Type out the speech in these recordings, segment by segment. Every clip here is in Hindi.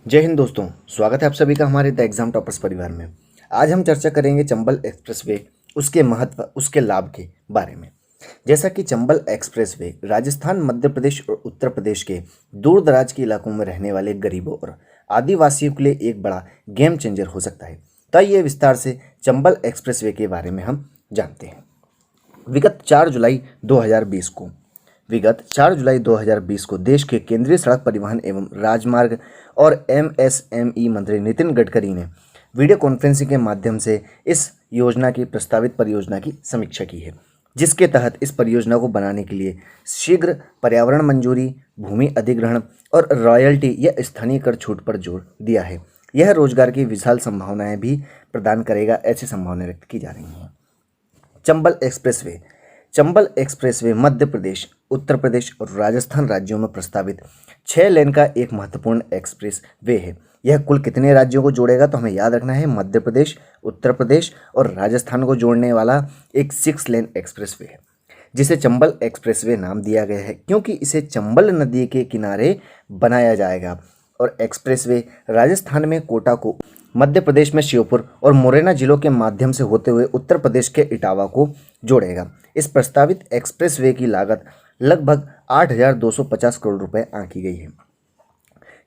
जय हिंद दोस्तों। स्वागत है आप सभी का हमारे द एग्जाम टॉपर्स परिवार में। आज हम चर्चा करेंगे चंबल एक्सप्रेसवे, उसके महत्व, उसके लाभ के बारे में। जैसा कि चंबल एक्सप्रेसवे राजस्थान, मध्य प्रदेश और उत्तर प्रदेश के दूर दराज के इलाकों में रहने वाले गरीबों और आदिवासियों के लिए एक बड़ा गेम चेंजर हो सकता है। तो ये विस्तार से चंबल एक्सप्रेसवे के बारे में हम जानते हैं। विगत 4 जुलाई 2020 को विगत 4 जुलाई 2020 को देश के केंद्रीय सड़क परिवहन एवं राजमार्ग और एमएसएमई मंत्री नितिन गडकरी ने वीडियो कॉन्फ्रेंसिंग के माध्यम से इस योजना की प्रस्तावित परियोजना की समीक्षा की है, जिसके तहत इस परियोजना को बनाने के लिए शीघ्र पर्यावरण मंजूरी, भूमि अधिग्रहण और रॉयल्टी या स्थानीय कर छूट पर जोर दिया है। यह रोजगार की विशाल संभावनाएं भी प्रदान करेगा, ऐसी संभावनाएं व्यक्त की जा रही हैं। चंबल एक्सप्रेसवे मध्य प्रदेश, उत्तर प्रदेश और राजस्थान राज्यों में प्रस्तावित 6 लेन का एक महत्वपूर्ण एक्सप्रेस वे है। यह कुल कितने राज्यों को जोड़ेगा, तो हमें याद रखना है मध्य प्रदेश, उत्तर प्रदेश और राजस्थान को जोड़ने वाला एक 6 लेन एक्सप्रेस वे है, जिसे चंबल एक्सप्रेसवे नाम दिया गया है क्योंकि इसे चंबल नदी के किनारे बनाया जाएगा। और एक्सप्रेसवे राजस्थान में कोटा को, मध्य प्रदेश में श्योपुर और मुरैना जिलों के माध्यम से होते हुए उत्तर प्रदेश के इटावा को जोड़ेगा। इस प्रस्तावित एक्सप्रेसवे की लागत लगभग 8,250 करोड़ रुपए आंकी गई है।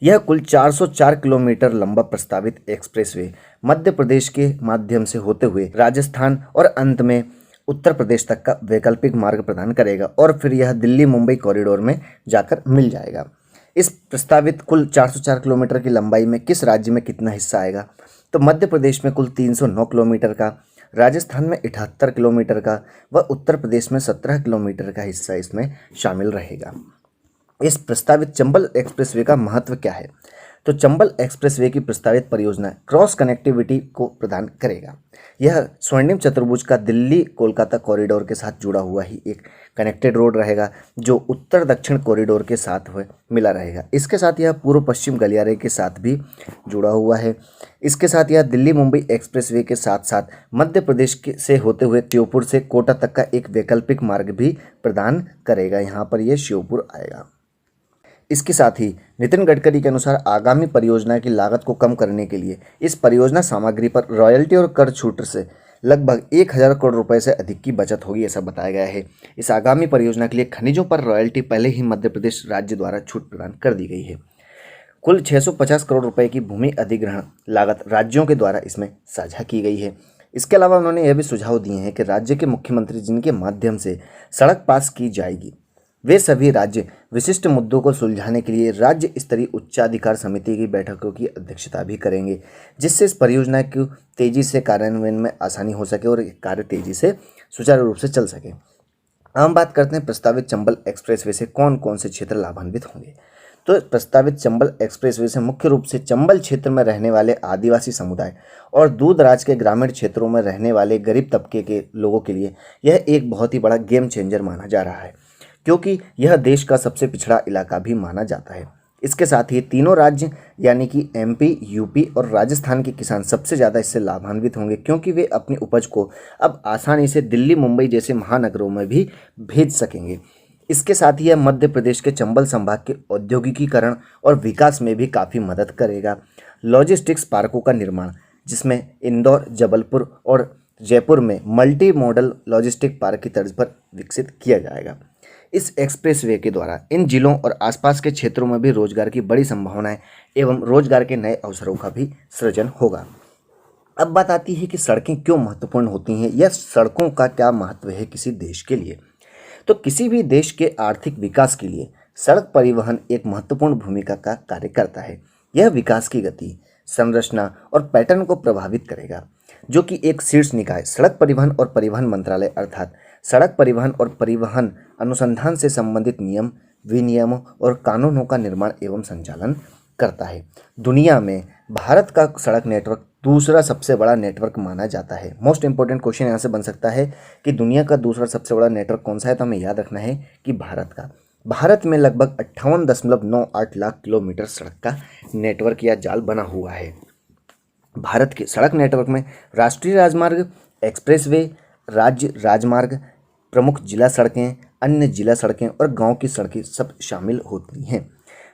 यह कुल 404 किलोमीटर लंबा प्रस्तावित एक्सप्रेसवे मध्य प्रदेश के माध्यम से होते हुए राजस्थान और अंत में उत्तर प्रदेश तक का वैकल्पिक मार्ग प्रदान करेगा और फिर यह दिल्ली मुंबई कॉरिडोर में जाकर मिल जाएगा। इस प्रस्तावित कुल 404 किलोमीटर की लंबाई में किस राज्य में कितना हिस्सा आएगा, तो मध्य प्रदेश में कुल 309 किलोमीटर का, राजस्थान में 78 किलोमीटर का व उत्तर प्रदेश में 17 किलोमीटर का हिस्सा इसमें शामिल रहेगा। इस प्रस्तावित चंबल एक्सप्रेसवे का महत्व क्या है, तो चंबल एक्सप्रेसवे की प्रस्तावित परियोजना क्रॉस कनेक्टिविटी को प्रदान करेगा। यह स्वर्णिम चतुर्भुज का दिल्ली कोलकाता कॉरिडोर के साथ जुड़ा हुआ ही एक कनेक्टेड रोड रहेगा, जो उत्तर दक्षिण कॉरिडोर के साथ हुए मिला रहेगा। इसके साथ यह पूर्व पश्चिम गलियारे के साथ भी जुड़ा हुआ है। इसके साथ यह दिल्ली मुंबई एक्सप्रेसवे के साथ साथ मध्य प्रदेश से होते हुए श्योपुर से कोटा तक का एक वैकल्पिक मार्ग भी प्रदान करेगा। यहाँ पर यह श्योपुर आएगा। इसके साथ ही नितिन गडकरी के अनुसार आगामी परियोजना की लागत को कम करने के लिए इस परियोजना सामग्री पर रॉयल्टी और कर छूट से लगभग 1,000 करोड़ रुपए से अधिक की बचत होगी, ऐसा बताया गया है। इस आगामी परियोजना के लिए खनिजों पर रॉयल्टी पहले ही मध्य प्रदेश राज्य द्वारा छूट प्रदान कर दी गई है। कुल 650 करोड़ रुपए की भूमि अधिग्रहण लागत राज्यों के द्वारा इसमें साझा की गई है। इसके अलावा उन्होंने यह भी सुझाव दिए हैं कि राज्य के मुख्यमंत्री जिनके माध्यम से सड़क पास की जाएगी, वे सभी राज्य विशिष्ट मुद्दों को सुलझाने के लिए राज्य स्तरीय उच्चाधिकार समिति की बैठकों की अध्यक्षता भी करेंगे, जिससे इस परियोजना की तेजी से कार्यान्वयन में आसानी हो सके और कार्य तेजी से सुचारू रूप से चल सके। हम बात करते हैं प्रस्तावित चंबल एक्सप्रेसवे से कौन कौन से क्षेत्र लाभान्वित होंगे। तो प्रस्तावित चंबल एक्सप्रेसवे से मुख्य रूप से चंबल क्षेत्र में रहने वाले आदिवासी समुदाय और दूर दराज के ग्रामीण क्षेत्रों में रहने वाले गरीब तबके के लोगों के लिए यह एक बहुत ही बड़ा गेम चेंजर माना जा रहा है, क्योंकि यह देश का सबसे पिछड़ा इलाका भी माना जाता है। इसके साथ ही तीनों राज्य यानी कि एमपी, यूपी और राजस्थान के किसान सबसे ज़्यादा इससे लाभान्वित होंगे, क्योंकि वे अपनी उपज को अब आसानी से दिल्ली, मुंबई जैसे महानगरों में भी भेज सकेंगे। इसके साथ ही यह मध्य प्रदेश के चंबल संभाग के औद्योगिकीकरण और विकास में भी काफ़ी मदद करेगा। लॉजिस्टिक्स पार्कों का निर्माण, जिसमें इंदौर, जबलपुर और जयपुर में मल्टी मॉडल लॉजिस्टिक पार्क की तर्ज पर विकसित किया जाएगा। इस एक्सप्रेसवे के द्वारा इन जिलों और आसपास के क्षेत्रों में भी रोजगार की बड़ी संभावनाएं एवं रोजगार के नए अवसरों का भी सृजन होगा। अब बात आती है कि सड़कें क्यों महत्वपूर्ण होती हैं या सड़कों का क्या महत्व है किसी देश के लिए। तो किसी भी देश के आर्थिक विकास के लिए सड़क परिवहन एक महत्वपूर्ण भूमिका का कार्य करता है। यह विकास की गति, संरचना और पैटर्न को प्रभावित करेगा, जो कि एक शीर्ष निकाय सड़क परिवहन और परिवहन मंत्रालय अर्थात सड़क परिवहन और परिवहन अनुसंधान से संबंधित नियम, विनियमों और कानूनों का निर्माण एवं संचालन करता है। दुनिया में भारत का सड़क नेटवर्क दूसरा सबसे बड़ा नेटवर्क माना जाता है। मोस्ट इंपॉर्टेंट क्वेश्चन यहाँ से बन सकता है कि दुनिया का दूसरा सबसे बड़ा नेटवर्क कौन सा है, तो हमें याद रखना है कि भारत का। भारत में लगभग 58.98 लाख किलोमीटर सड़क का नेटवर्क या जाल बना हुआ है। भारत के सड़क नेटवर्क में राष्ट्रीय राजमार्ग, एक्सप्रेसवे, राज्य राजमार्ग, प्रमुख जिला सड़कें, अन्य जिला सड़कें और गांव की सड़कें सब शामिल होती हैं।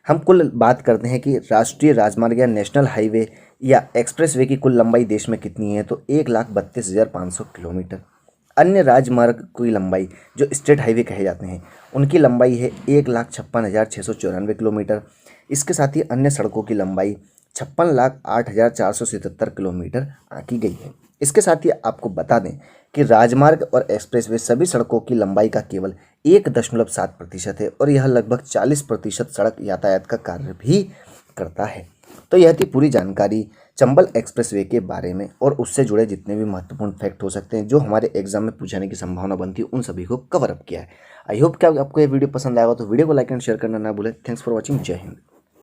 हम कुल बात करते हैं कि राष्ट्रीय राजमार्ग या नेशनल हाईवे या एक्सप्रेसवे की कुल लंबाई देश में कितनी है, तो 1,32,500 किलोमीटर। अन्य राजमार्ग की लंबाई जो स्टेट हाईवे कहे जाते हैं उनकी लंबाई है 1,56,694 किलोमीटर। इसके साथ ही अन्य सड़कों की लंबाई 56,08,477 किलोमीटर आंकी गई है। इसके साथ ही आपको बता दें कि राजमार्ग और एक्सप्रेसवे सभी सड़कों की लंबाई का केवल 1.7% है और यह लगभग 40% सड़क यातायात का कार्य भी करता है। तो यह थी पूरी जानकारी चंबल एक्सप्रेसवे के बारे में और उससे जुड़े जितने भी महत्वपूर्ण फैक्ट हो सकते हैं जो हमारे एग्जाम में पूछने की संभावना बनती है उन सभी को कवर अप किया है। आई होप कि आपको यह वीडियो पसंद आएगा, तो वीडियो को लाइक एंड शेयर करना ना भूलें। Thanks for watching. जय हिंद।